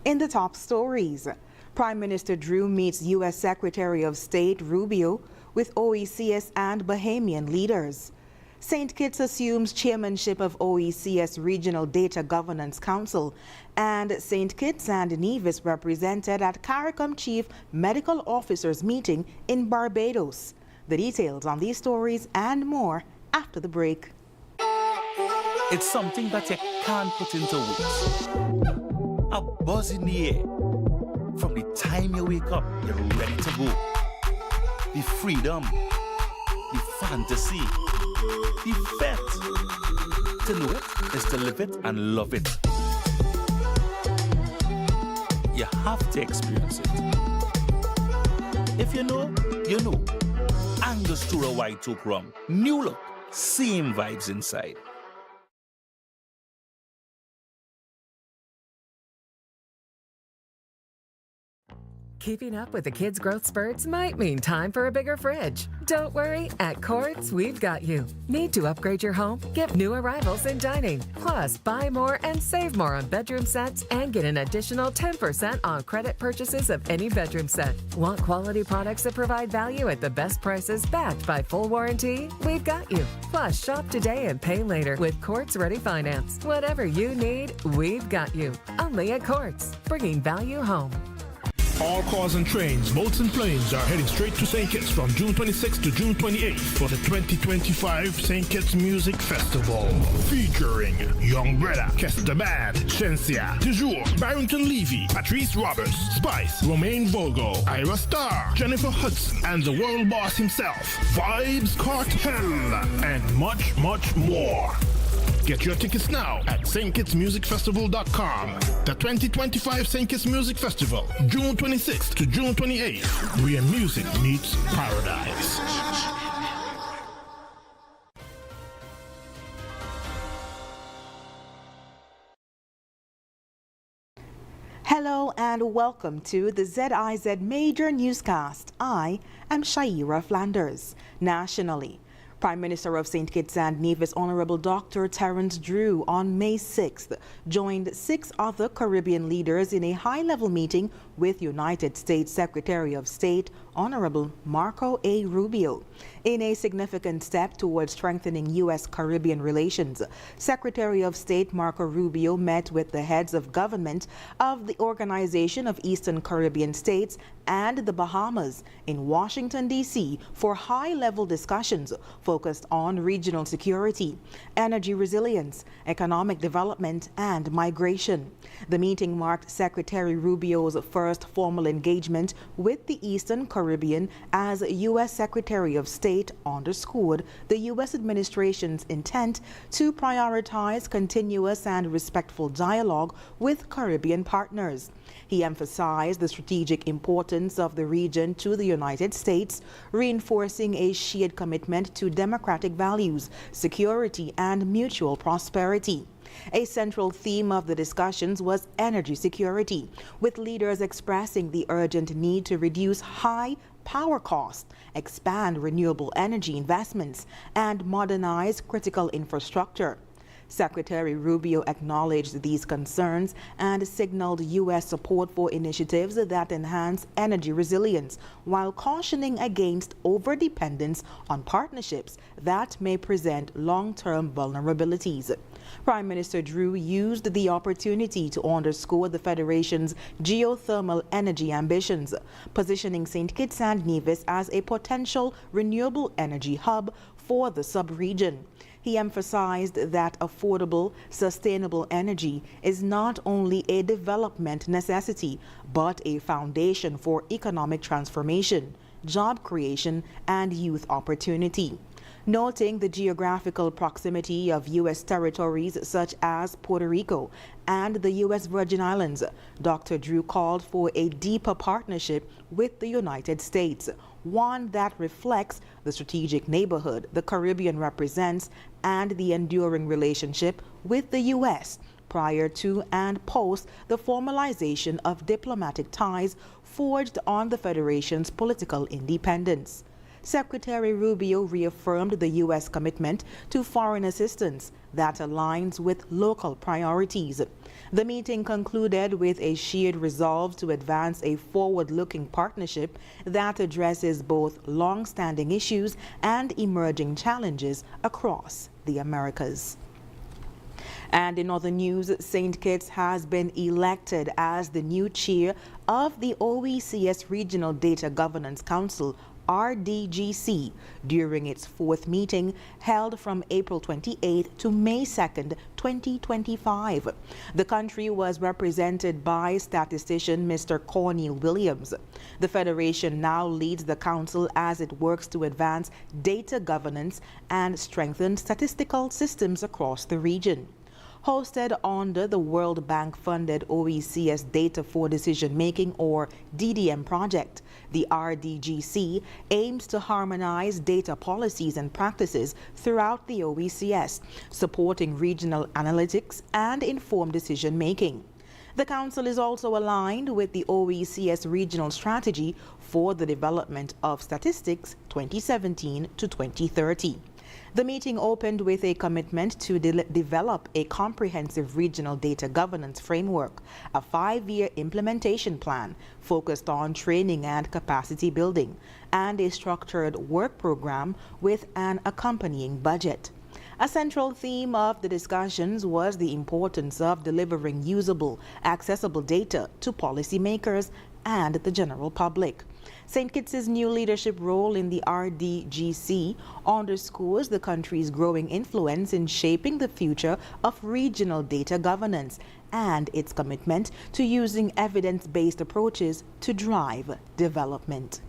In the top stories, Prime Minister Drew meets U.S. Secretary of State Rubio with OECS and Bahamian leaders. St. Kitts assumes chairmanship of OECS Regional Data Governance Council, and St. Kitts and Nevis represented at CARICOM Chief Medical Officers meeting in Barbados. The details on these stories and more after the break. It's something that you can't put into words. A buzz in the air. From the time you wake up, you're ready to go. The freedom, the fantasy, the fete. To know it is to live it and love it. You have to experience it. If you know, you know. Angostura White Oak Rum. New look, same vibes inside. Keeping up with the kids' growth spurts might mean time for a bigger fridge. Don't worry, at Quartz, we've got you. Need to upgrade your home? Get new arrivals in dining. Plus, buy more and save more on bedroom sets and get an additional 10% on credit purchases of any bedroom set. Want quality products that provide value at the best prices backed by full warranty? We've got you. Plus, shop today and pay later with Quartz Ready Finance. Whatever you need, we've got you. Only at Quartz, bringing value home. All cars and trains, boats and planes are heading straight to St. Kitts from June 26th to June 28th for the 2025 St. Kitts Music Festival. Featuring Young Brother, Kester Bad, Shensia, Toujours, Barrington Levy, Patrice Roberts, Spice, Romaine Volgo, Ira Star, Jennifer Hudson, and the world boss himself, Vibes Cartel, and much, much more. Get your tickets now at stkittsmusicfestival.com. The 2025 St. Kitts Music Festival, June 26th to June 28th, where music meets paradise. Hello and welcome to the ZIZ Major Newscast. I am Shaira Flanders. Nationally, Prime Minister of St. Kitts and Nevis Honorable Dr. Terence Drew on May 6th joined 6 other Caribbean leaders in a high-level meeting with United States Secretary of State Honorable Marco A. Rubio. In a significant step towards strengthening U.S.-Caribbean relations, Secretary of State Marco Rubio met with the heads of government of the Organization of Eastern Caribbean States and the Bahamas in Washington, D.C. for high-level discussions focused on regional security, energy resilience, economic development, and migration. The meeting marked Secretary Rubio's first formal engagement with the Eastern Caribbean as U.S. Secretary of State, underscored the U.S. administration's intent to prioritize continuous and respectful dialogue with Caribbean partners. He emphasized the strategic importance of the region to the United States, reinforcing a shared commitment to democratic values, security, and mutual prosperity. A central theme of the discussions was energy security, with leaders expressing the urgent need to reduce high power costs, expand renewable energy investments, and modernize critical infrastructure. Secretary Rubio acknowledged these concerns and signaled U.S. support for initiatives that enhance energy resilience, while cautioning against overdependence on partnerships that may present long-term vulnerabilities. Prime Minister Drew used the opportunity to underscore the Federation's geothermal energy ambitions, positioning St. Kitts and Nevis as a potential renewable energy hub for the sub-region. He emphasized that affordable, sustainable energy is not only a development necessity, but a foundation for economic transformation, job creation, and youth opportunity. Noting the geographical proximity of U.S. territories such as Puerto Rico and the U.S. Virgin Islands, Dr. Drew called for a deeper partnership with the United States, one that reflects the strategic neighborhood the Caribbean represents and the enduring relationship with the U.S. prior to and post the formalization of diplomatic ties forged on the Federation's political independence. Secretary Rubio reaffirmed the U.S. commitment to foreign assistance that aligns with local priorities. The meeting concluded with a shared resolve to advance a forward-looking partnership that addresses both long-standing issues and emerging challenges across the Americas. And in other news, St. Kitts has been elected as the new chair of the OECS Regional Data Governance Council, RDGC, during its fourth meeting held from April 28 to May 2nd, 2025. The country was represented by statistician Mr. Cornel Williams. The Federation now leads the council as it works to advance data governance and strengthen statistical systems across the region. Hosted under the World Bank-funded OECS Data for Decision-Making, or DDM project, the RDGC aims to harmonize data policies and practices throughout the OECS, supporting regional analytics and informed decision-making. The Council is also aligned with the OECS Regional Strategy for the Development of Statistics 2017 to 2030. The meeting opened with a commitment to develop a comprehensive regional data governance framework, a 5-year implementation plan focused on training and capacity building, and a structured work program with an accompanying budget. A central theme of the discussions was the importance of delivering usable, accessible data to policymakers and the general public. St. Kitts' new leadership role in the RDGC underscores the country's growing influence in shaping the future of regional data governance and its commitment to using evidence-based approaches to drive development.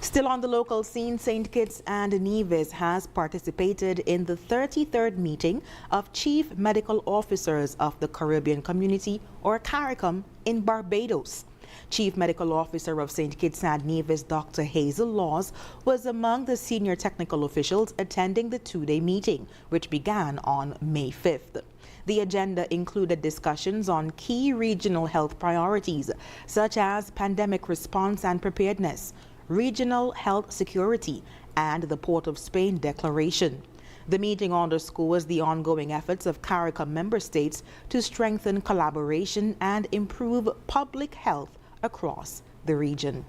Still on the local scene, St. Kitts and Nevis has participated in the 33rd meeting of Chief Medical Officers of the Caribbean Community, or CARICOM, in Barbados. Chief Medical Officer of St. Kitts and Nevis, Dr. Hazel Laws, was among the senior technical officials attending the 2-day meeting, which began on May 5th. The agenda included discussions on key regional health priorities, such as pandemic response and preparedness, regional health security, and the Port of Spain Declaration. The meeting underscores the ongoing efforts of CARICOM member states to strengthen collaboration and improve public health across the region.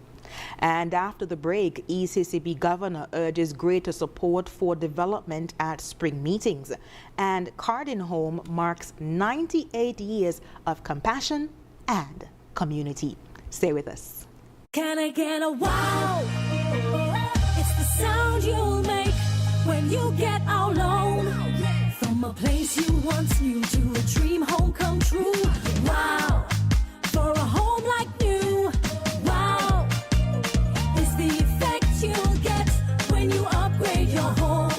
And after the break, ECCB Governor urges greater support for development at spring meetings. And Cardin Home marks 98 years of compassion and community. Stay with us. Can I get a wow? It's the sound you'll make when you get our loan. From a place you once knew to a dream home come true. Wow, for a home like new. Wow, it's the effect you'll get when you upgrade your home.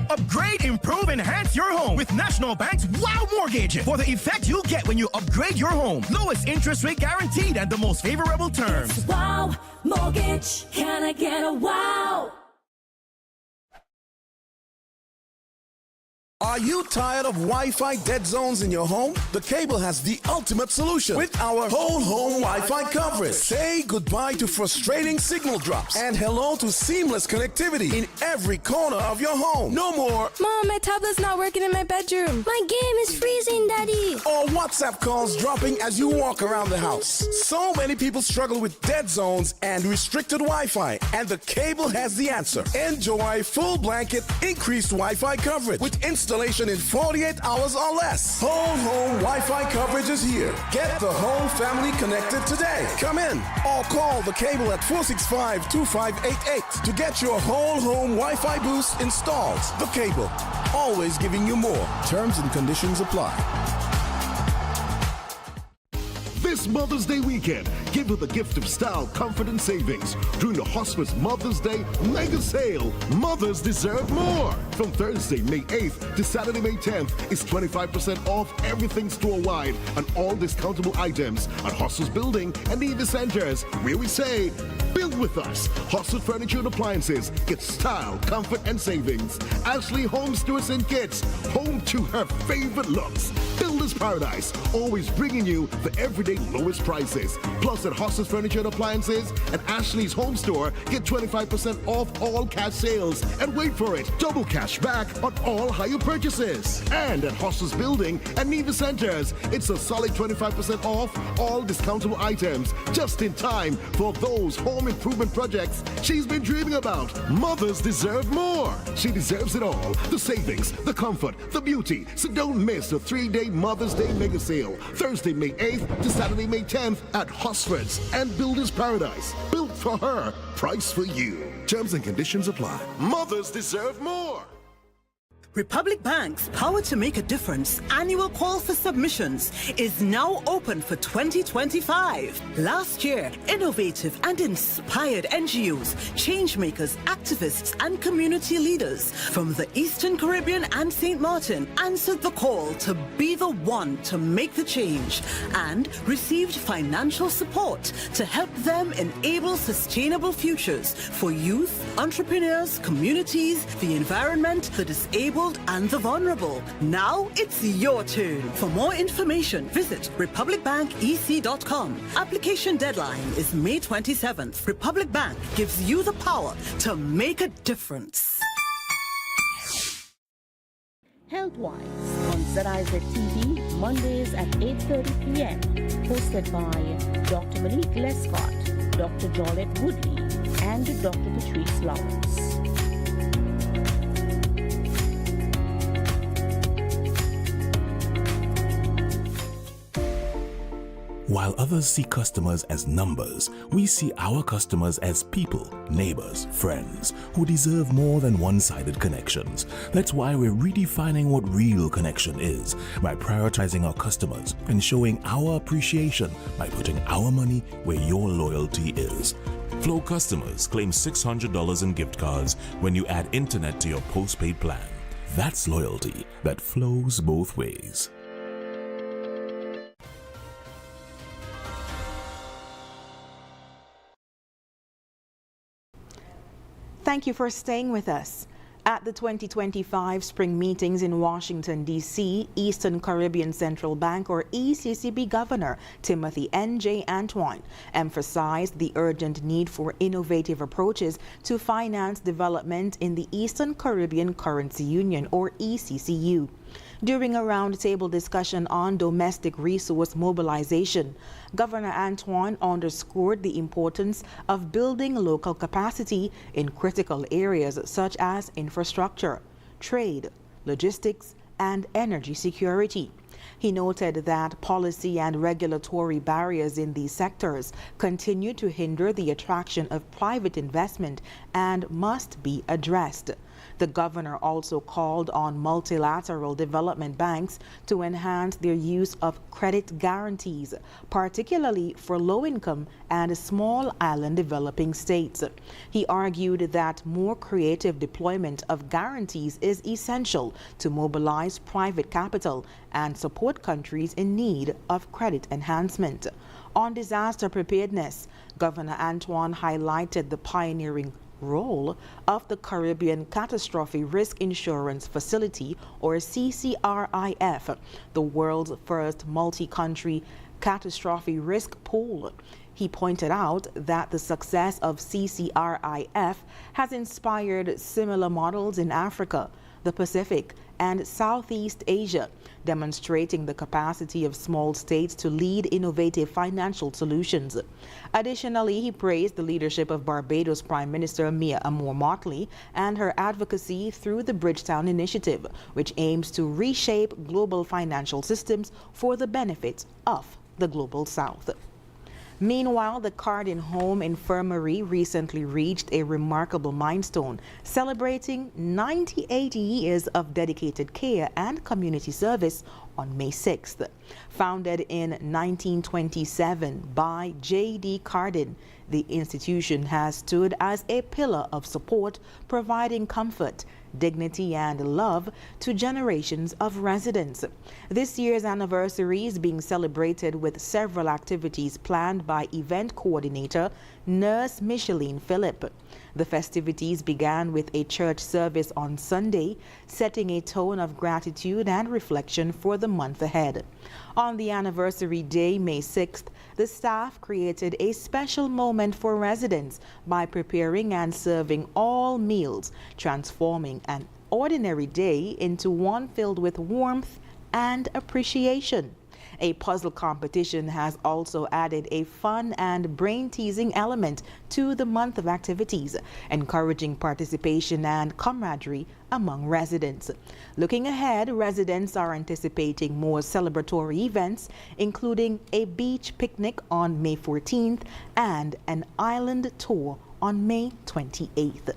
Upgrade, improve, enhance your home with National Bank's Wow Mortgage. For the effect you'll get when you upgrade your home. Lowest interest rate guaranteed and the most favorable terms. It's Wow Mortgage. Can I get a wow? Are you tired of Wi-Fi dead zones in your home? The Cable has the ultimate solution with our whole home Wi-Fi coverage. Say goodbye to frustrating signal drops and hello to seamless connectivity in every corner of your home. No more Mom, my tablet's not working in my bedroom. My game is freezing, Daddy. or WhatsApp calls dropping as you walk around the house. So many people struggle with dead zones and restricted Wi-Fi, and the Cable has the answer. Enjoy full blanket increased Wi-Fi coverage with installation in 48 hours or less. Whole home Wi-Fi coverage is here. Get the whole family connected today. Come in or call the Cable at 465-2588 to get your whole home Wi-Fi boost installed. The Cable, always giving you more. Terms and conditions apply. This Mother's Day weekend, give her the gift of style, comfort, and savings during the Hospice Mother's Day mega sale. Mothers deserve more. From Thursday, May 8th to Saturday, May 10th is 25% off everything store-wide on all discountable items at Hospice Building and Nevis Centers, where we say, build with us. Hospice Furniture and Appliances. Get style, comfort, and savings. Ashley Home Stores St. Kitts, home to her favorite looks. Builder's Paradise, always bringing you the everyday lowest prices. Plus Plus, at Hostas Furniture and Appliances and Ashley's Home Store, get 25% off all cash sales. And wait for it, double cash back on all higher purchases. And at Hostas Building and Neva Centers, it's a solid 25% off all discountable items, just in time for those home improvement projects she's been dreaming about. Mothers deserve more. She deserves it all. The savings, the comfort, the beauty. So don't miss the 3-day Mother's Day mega sale, Thursday, May 8th to Saturday, May 10th at Hosford's and Builder's Paradise. Built for her, price for you. Terms and conditions apply. Mothers deserve more. Republic Bank's Power to Make a Difference annual call for submissions is now open for 2025. Last year, innovative and inspired NGOs, changemakers, activists, and community leaders from the Eastern Caribbean and St. Martin answered the call to be the one to make the change and received financial support to help them enable sustainable futures for youth, entrepreneurs, communities, the environment, the disabled, and the vulnerable. Now it's your turn. For more information, visit republicbanbec.com. Application deadline is May 27th. Republic Bank gives you the power to make a difference. Healthwise on ZIZ TV, Mondays at 8:30 p.m. Hosted by Dr. Malik Lescott, Dr. Jolette Woodley, and Dr. Patrice Lawrence. While others see customers as numbers, we see our customers as people, neighbors, friends, who deserve more than one-sided connections. That's why we're redefining what real connection is by prioritizing our customers and showing our appreciation by putting our money where your loyalty is. Flow customers claim $600 in gift cards when you add internet to your postpaid plan. That's loyalty that flows both ways. Thank you for staying with us. At the 2025 spring meetings in Washington, D.C., Eastern Caribbean Central Bank, or ECCB Governor Timothy N.J. Antoine emphasized the urgent need for innovative approaches to finance development in the Eastern Caribbean Currency Union, or ECCU. During a roundtable discussion on domestic resource mobilization, Governor Antoine underscored the importance of building local capacity in critical areas such as infrastructure, trade, logistics, and energy security. He noted that policy and regulatory barriers in these sectors continue to hinder the attraction of private investment and must be addressed. The governor also called on multilateral development banks to enhance their use of credit guarantees, particularly for low-income and small island developing states. He argued that more creative deployment of guarantees is essential to mobilize private capital and support countries in need of credit enhancement. On disaster preparedness, Governor Antoine highlighted the pioneering role of the Caribbean Catastrophe Risk Insurance Facility, or CCRIF, the world's first multi-country catastrophe risk pool. He pointed out that the success of CCRIF has inspired similar models in Africa, the Pacific, and Southeast Asia, demonstrating the capacity of small states to lead innovative financial solutions. Additionally, he praised the leadership of Barbados Prime Minister Mia Motley and her advocacy through the Bridgetown Initiative, which aims to reshape global financial systems for the benefit of the Global South. Meanwhile, the Cardin Home Infirmary recently reached a remarkable milestone, celebrating 98 years of dedicated care and community service on May 6th. Founded in 1927 by J.D. Cardin, The institution has stood as a pillar of support, providing comfort, dignity and love to generations of residents. This year's anniversary is being celebrated with several activities planned by event coordinator Nurse Micheline Phillip. The festivities began with a church service on Sunday, setting a tone of gratitude and reflection for the month ahead. On the anniversary day, May 6th, the staff created a special moment for residents by preparing and serving all meals, transforming an ordinary day into one filled with warmth and appreciation. A puzzle competition has also added a fun and brain-teasing element to the month of activities, encouraging participation and camaraderie among residents. Looking ahead, residents are anticipating more celebratory events, including a beach picnic on May 14th and an island tour on May 28th.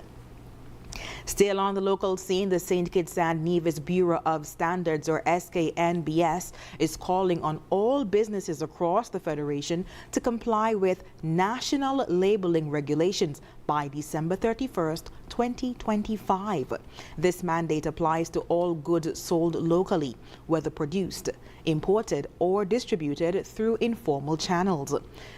Still on the local scene, the St. Kitts and Nevis Bureau of Standards, or SKNBS, is calling on all businesses across the Federation to comply with national labeling regulations by December 31st, 2025. This mandate applies to all goods sold locally, whether produced, imported, or distributed through informal channels.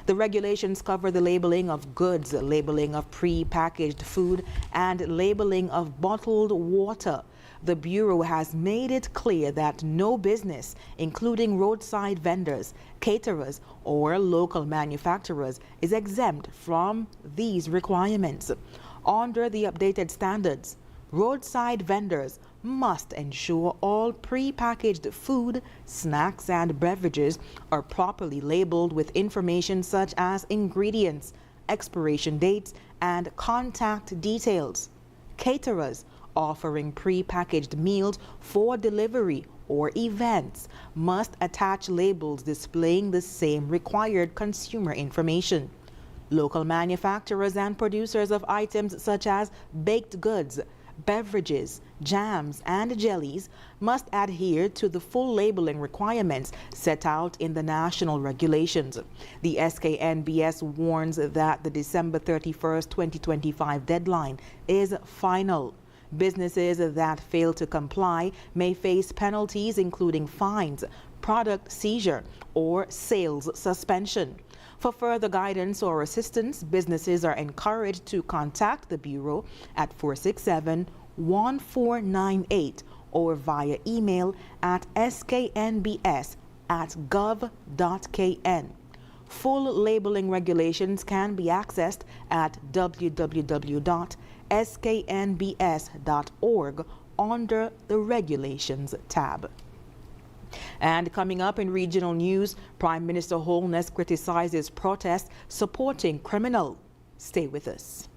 The regulations cover the labeling of goods, labeling of pre-packaged food, and labeling of bottled water. The Bureau has made it clear that no business, including roadside vendors, caterers, or local manufacturers, is exempt from these requirements. Under the updated standards, roadside vendors must ensure all pre-packaged food, snacks, and beverages are properly labeled with information such as ingredients, expiration dates, and contact details. Caterers offering pre-packaged meals for delivery or events must attach labels displaying the same required consumer information. Local manufacturers and producers of items such as baked goods, beverages, jams, and jellies must adhere to the full labeling requirements set out in the national regulations. The SKNBS warns that the December 31st, 2025 deadline is final. Businesses that fail to comply may face penalties including fines, product seizure, or sales suspension. For further guidance or assistance, businesses are encouraged to contact the Bureau at 467-1498 or via email at sknbs@gov.kn. Full labeling regulations can be accessed at www.sknbs.org under the Regulations tab. And coming up in regional news, Prime Minister Holness criticizes protests supporting criminal. Stay with us.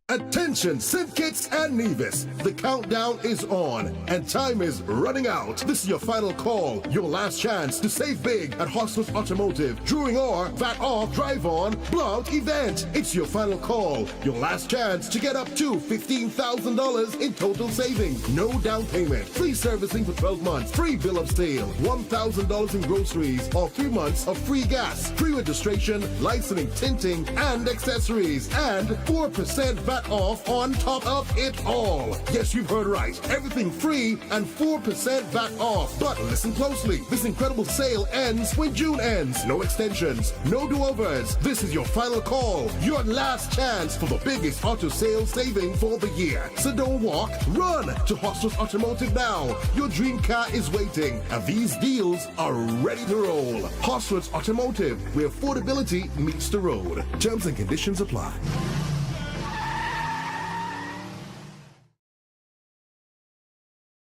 Attention, St. Kitts and Nevis. The countdown is on and time is running out. This is your final call, your last chance to save big at Hostos Automotive during our VAT Off Drive On Blowout event. It's your final call, your last chance to get up to $15,000 in total savings. No down payment, free servicing for 12 months, free bill of sale, $1,000 in groceries, or 3 months of free gas, free registration, licensing, tinting, and accessories, and 4% VAT off on top of it all. Yes, you've heard right. Everything free and 4% VAT off. But listen closely. This incredible sale ends when June ends. No extensions, no do-overs. This is your final call, your last chance for the biggest auto sales saving for the year. So don't walk, run to Hostos Automotive now. Your dream car is waiting, and these deals are ready to roll. Hostos Automotive, where affordability meets the road. Terms and conditions apply.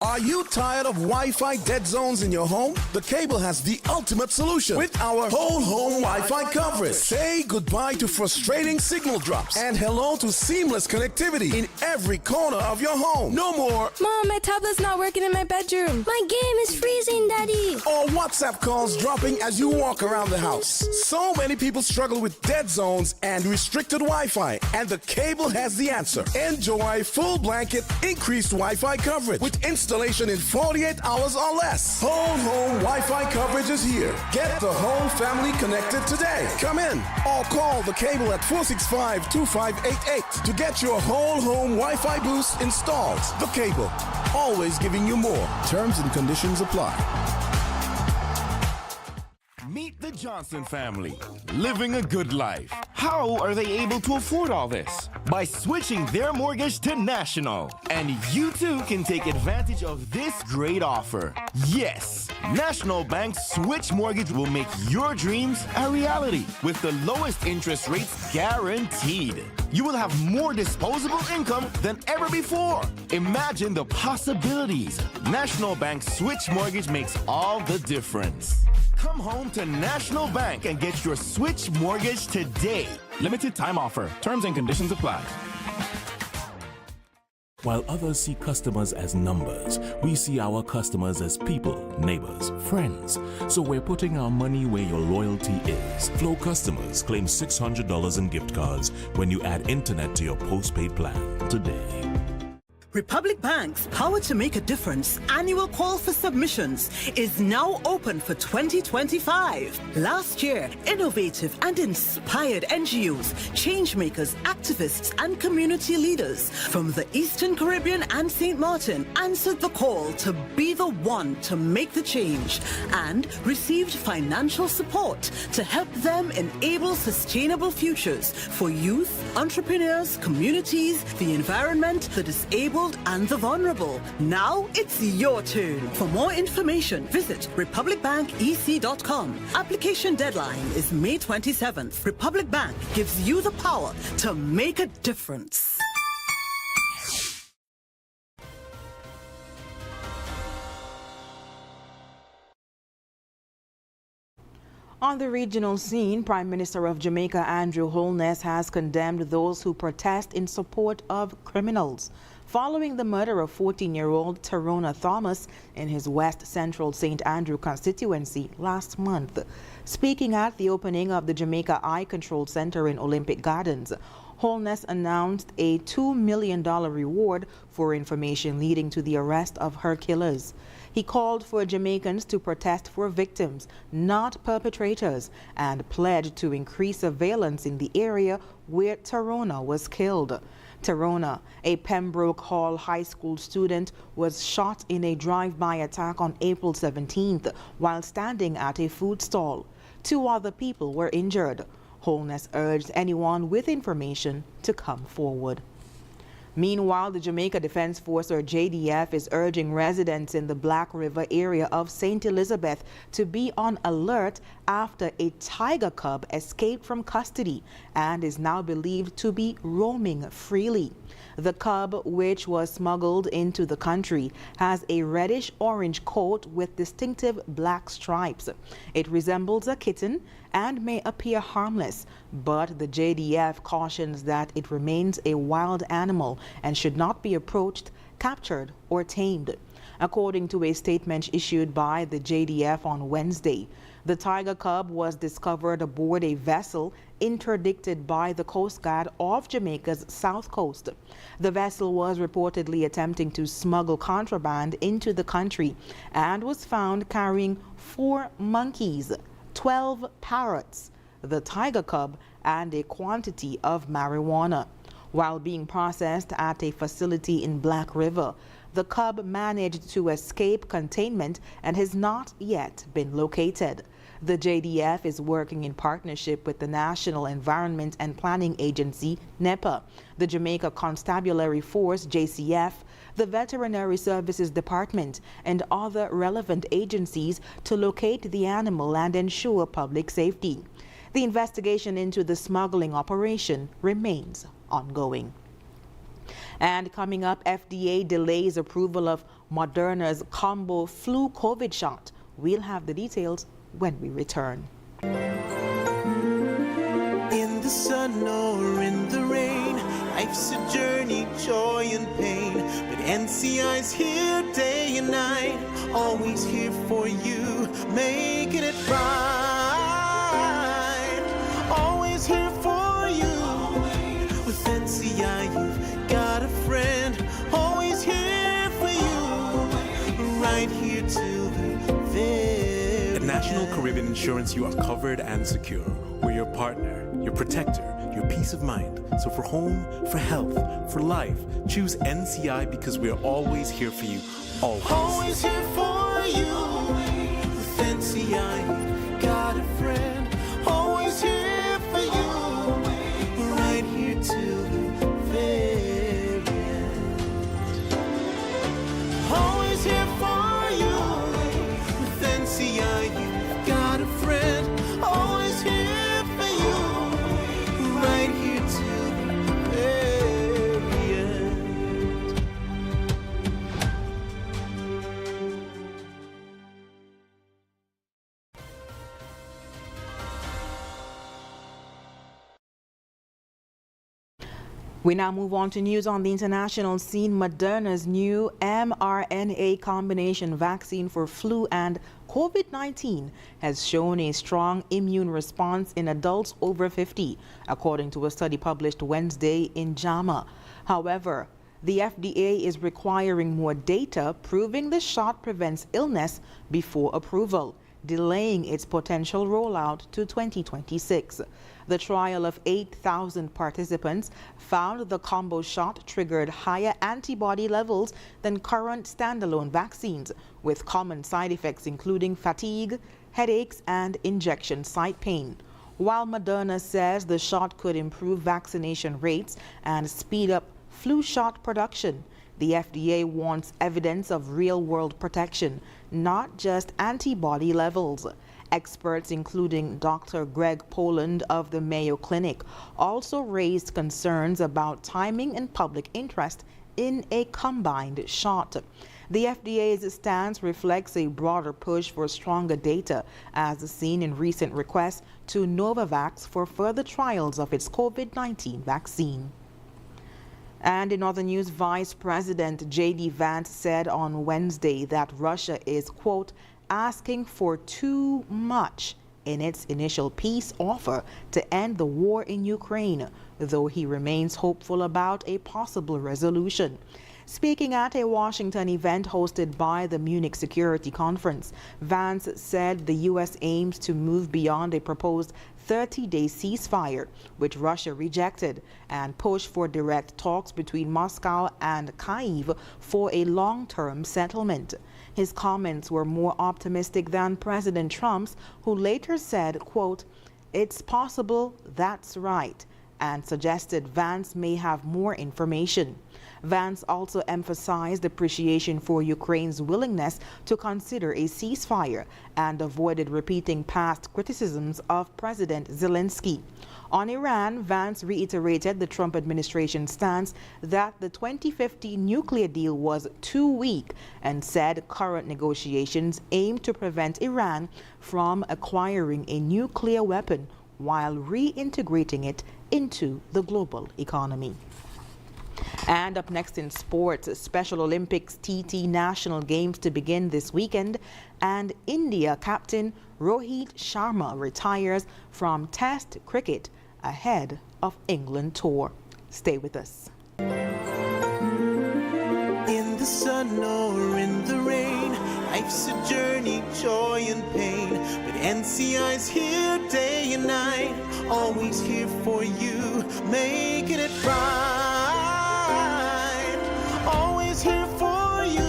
Are you tired of Wi-Fi dead zones in your home? The Cable has the ultimate solution with our whole home Wi-Fi coverage. Say goodbye to frustrating signal drops and hello to seamless connectivity in every corner of your home. No more Mom, my tablet's not working in my bedroom. My game is freezing, Daddy. or WhatsApp calls dropping as you walk around the house. So many people struggle with dead zones and restricted Wi-Fi, and the Cable has the answer. Enjoy full blanket increased Wi-Fi coverage with installation installation in 48 hours or less. Whole home Wi-Fi coverage is here. Get the whole family connected today. Come in or call the cable at 465-2588 to get your whole home Wi-Fi boost installed. The cable, always giving you more. Terms and conditions apply. Meet the Johnson family, living a good life. How are they able to afford all this? By switching their mortgage to National. And you too can take advantage of this great offer. Yes, National Bank's Switch Mortgage will make your dreams a reality with the lowest interest rates guaranteed. You will have more disposable income than ever before. Imagine the possibilities. National Bank's Switch Mortgage makes all the difference. Come home to National Bank and get your Switch Mortgage today. Limited time offer. Terms and conditions apply. While others see customers as numbers, we see our customers as people, neighbors, friends. So we're putting our money where your loyalty is. Flow customers claim $600 in gift cards when you add internet to your postpaid plan today. Republic Bank's Power to Make a Difference annual call for submissions is now open for 2025. Last year, innovative and inspired NGOs, changemakers, activists, and community leaders from the Eastern Caribbean and St. Martin answered the call to be the one to make the change and received financial support to help them enable sustainable futures for youth, entrepreneurs, communities, the environment, the disabled, and the vulnerable. Now it's your turn. For more information, visit republicbanbec.com. Application deadline is May 27th. Republic Bank gives you the power to make a difference. On the regional scene, Prime Minister of Jamaica Andrew Holness has condemned those who protest in support of criminals following the murder of 14-year-old Tarona Thomas in his West Central St. Andrew constituency last month. Speaking at the opening of the Jamaica Eye Control Center in Olympic Gardens, Holness announced a $2 million reward for information leading to the arrest of her killers. He called for Jamaicans to protest for victims, not perpetrators, and pledged to increase surveillance in the area where Tarona was killed. Tarona, a Pembroke Hall High School student, was shot in a drive-by attack on April 17th while standing at a food stall. 2 other people were injured. Holness urged anyone with information to come forward. Meanwhile, the Jamaica Defense Force, or JDF, is urging residents in the Black River area of St. Elizabeth to be on alert after a tiger cub escaped from custody and is now believed to be roaming freely. The cub, which was smuggled into the country, has a reddish-orange coat with distinctive black stripes. It resembles a kitten and may appear harmless, but the JDF cautions that it remains a wild animal and should not be approached, captured, or tamed. According to a statement issued by the JDF on Wednesday, the tiger cub was discovered aboard a vessel interdicted by the Coast Guard off Jamaica's south coast. The vessel was reportedly attempting to smuggle contraband into the country and was found carrying 4 monkeys, 12 parrots, the tiger cub, and a quantity of marijuana. While being processed at a facility in Black River, the cub managed to escape containment and has not yet been located. The JDF is working in partnership with the National Environment and Planning Agency, NEPA, the Jamaica Constabulary Force, JCF, the Veterinary Services Department, and other relevant agencies to locate the animal and ensure public safety. The investigation into the smuggling operation remains ongoing. And coming up, FDA delays approval of Moderna's combo flu COVID shot. We'll have the details when we return. In the sun or in the rain, life's a journey, joy and pain. But NCI's here day and night, always here for you, making it right. Always here for you. With NCI, you've got a friend, always here for you. National Caribbean Insurance, you are covered and secure. We're your partner, your protector, your peace of mind. So for home, for health, for life, choose NCI because we're always here for you. Always. Always here for you. With NCI, got a friend. Always here for you. Right here till the very end. Always here for you. With NCI, you've got a friend. Always here for you. Right here till the very end. We now move on to news on the international scene. Moderna's new mRNA combination vaccine for flu and COVID-19 has shown a strong immune response in adults over 50, according to a study published Wednesday in JAMA. However, the FDA is requiring more data proving the shot prevents illness before approval, delaying its potential rollout to 2026. The trial of 8,000 participants found the combo shot triggered higher antibody levels than current standalone vaccines, with common side effects including fatigue, headaches, and injection site pain. While Moderna says the shot could improve vaccination rates and speed up flu shot production, the FDA wants evidence of real-world protection, not just antibody levels. Experts, including Dr. Greg Poland of the Mayo Clinic, also raised concerns about timing and public interest in a combined shot. The FDA's stance reflects a broader push for stronger data, as seen in recent requests to Novavax for further trials of its COVID-19 vaccine. And in other news, Vice President J.D. Vance said on Wednesday that Russia is, quote, asking for too much in its initial peace offer to end the war in Ukraine, though he remains hopeful about a possible resolution. Speaking at a Washington event hosted by the Munich Security Conference, Vance said the U.S. aims to move beyond a proposed 30-day ceasefire, which Russia rejected, and push for direct talks between Moscow and Kyiv for a long-term settlement. His comments were more optimistic than President Trump's, who later said, quote, "It's possible, that's right," and suggested Vance may have more information. Vance also emphasized appreciation for Ukraine's willingness to consider a ceasefire and avoided repeating past criticisms of President Zelensky. On Iran, Vance reiterated the Trump administration's stance that the 2015 nuclear deal was too weak and said current negotiations aim to prevent Iran from acquiring a nuclear weapon while reintegrating it into the global economy. And up next in sports, Special Olympics TT National Games to begin this weekend, and India captain Rohit Sharma retires from Test cricket ahead of England tour. Stay with us. In the sun or in the rain, life's a journey, joy and pain. But NCI's here day and night, always here for you, making it right. Always here for you.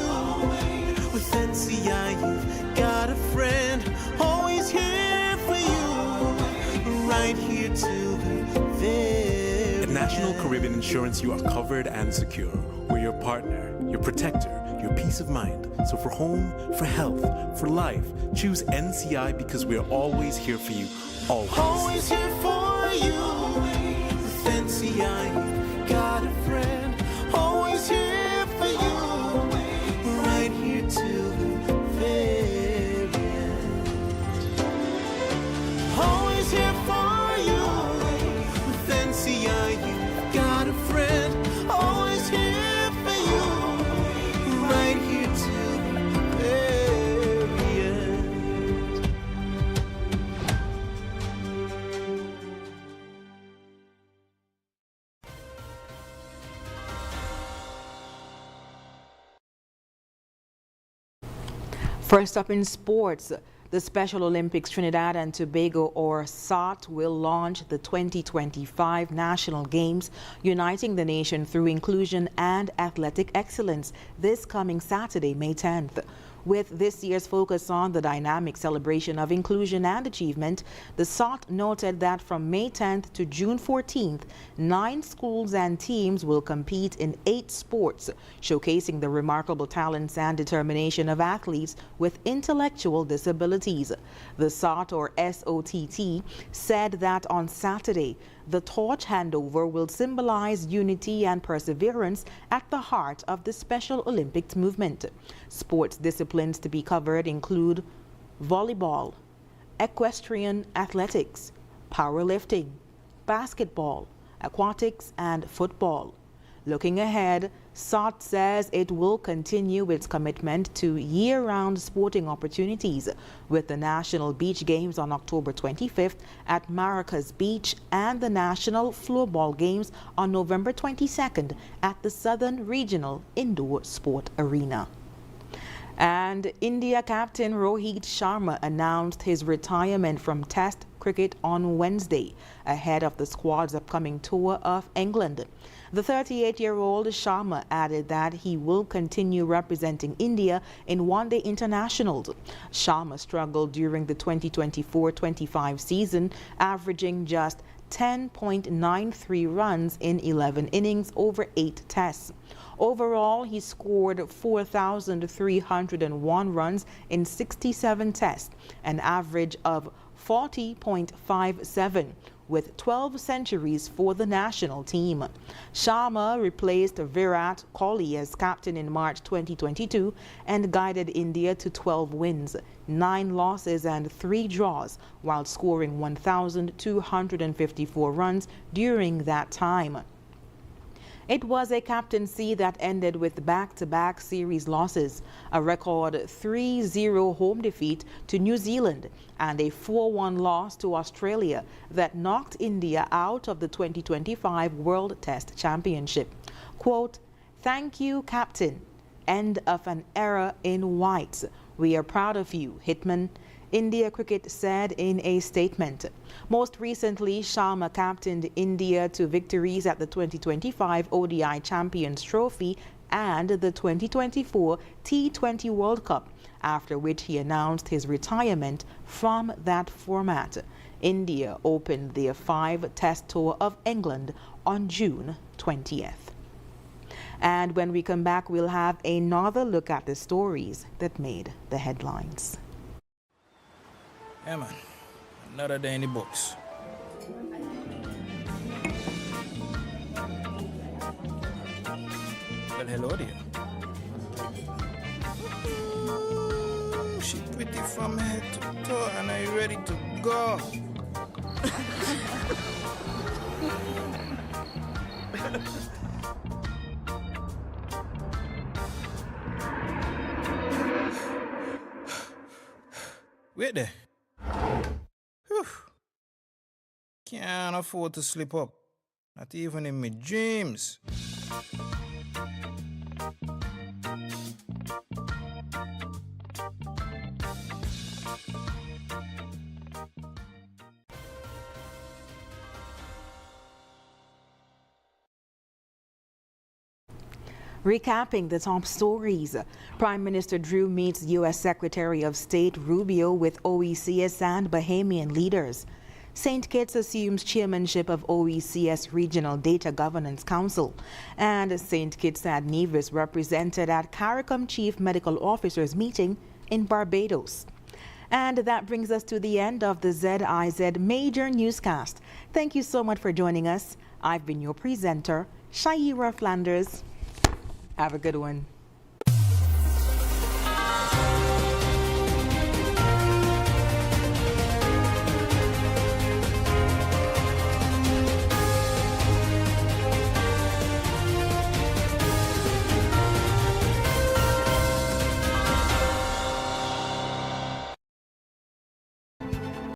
With NCI, you've got a friend. Always here for you, right here till the very At National Caribbean Insurance, you are covered and secure. We're your partner, your protector, your peace of mind. So for home, for health, for life, choose NCI because we're always here for you. Always. Always here for you. With NCI, you've got a friend. Always here for you. Right here till the very end. Always here for you. With NCI, you've got a friend. Always here for you. Right here till the very end. First up in sports, The Special Olympics Trinidad and Tobago, or SOT, will launch the 2025 National Games, uniting the nation through inclusion and athletic excellence this coming Saturday, May 10th. With this year's focus on the dynamic celebration of inclusion and achievement, the SOT noted that from May 10th to June 14th, 9 schools and teams will compete in 8 sports, showcasing the remarkable talents and determination of athletes with intellectual disabilities. The SOT, or SOTT, said that on Saturday, the torch handover will symbolize unity and perseverance at the heart of the Special Olympics movement. Sports disciplines to be covered include volleyball, equestrian athletics, powerlifting, basketball, aquatics, and football. Looking ahead, SOT says it will continue its commitment to year-round sporting opportunities, with the National Beach Games on October 25th at Maracas Beach and the National Floorball Games on November 22nd at the Southern Regional Indoor Sport Arena. And India captain Rohit Sharma announced his retirement from Test cricket on Wednesday, ahead of the squad's upcoming tour of England. The 38-year-old Sharma added that he will continue representing India in one-day internationals. Sharma struggled during the 2024-25 season, averaging just 10.93 runs in 11 innings over 8 tests. Overall, he scored 4,301 runs in 67 tests, an average of 40.57, with 12 centuries for the national team. Sharma replaced Virat Kohli as captain in March 2022 and guided India to 12 wins, 9 losses and 3 draws, while scoring 1,254 runs during that time. It was a captaincy that ended with back-to-back series losses, a record 3-0 home defeat to New Zealand, and a 4-1 loss to Australia that knocked India out of the 2025 World Test Championship. Quote, "Thank you, Captain. End of an era in whites. We are proud of you, Hitman," India Cricket said in a statement. Most recently, Sharma captained India to victories at the 2025 ODI Champions Trophy and the 2024 T20 World Cup, after which he announced his retirement from that format. India opened their 5-test tour of England on June 20th. And when we come back, we'll have another look at the stories that made the headlines. Yeah, man. Another day in the books. Well, hello there. Ooh, she pretty from head to toe, and are you ready to go? Wait there. Whew. Can't afford to slip up, not even in my dreams. Recapping the top stories, Prime Minister Drew meets U.S. Secretary of State Rubio with OECS and Bahamian leaders. St. Kitts assumes chairmanship of OECS Regional Data Governance Council. And St. Kitts and Nevis represented at CARICOM Chief Medical Officers meeting in Barbados. And that brings us to the end of the ZIZ Major Newscast. Thank you so much for joining us. I've been your presenter, Shaira Flanders. Have a good one.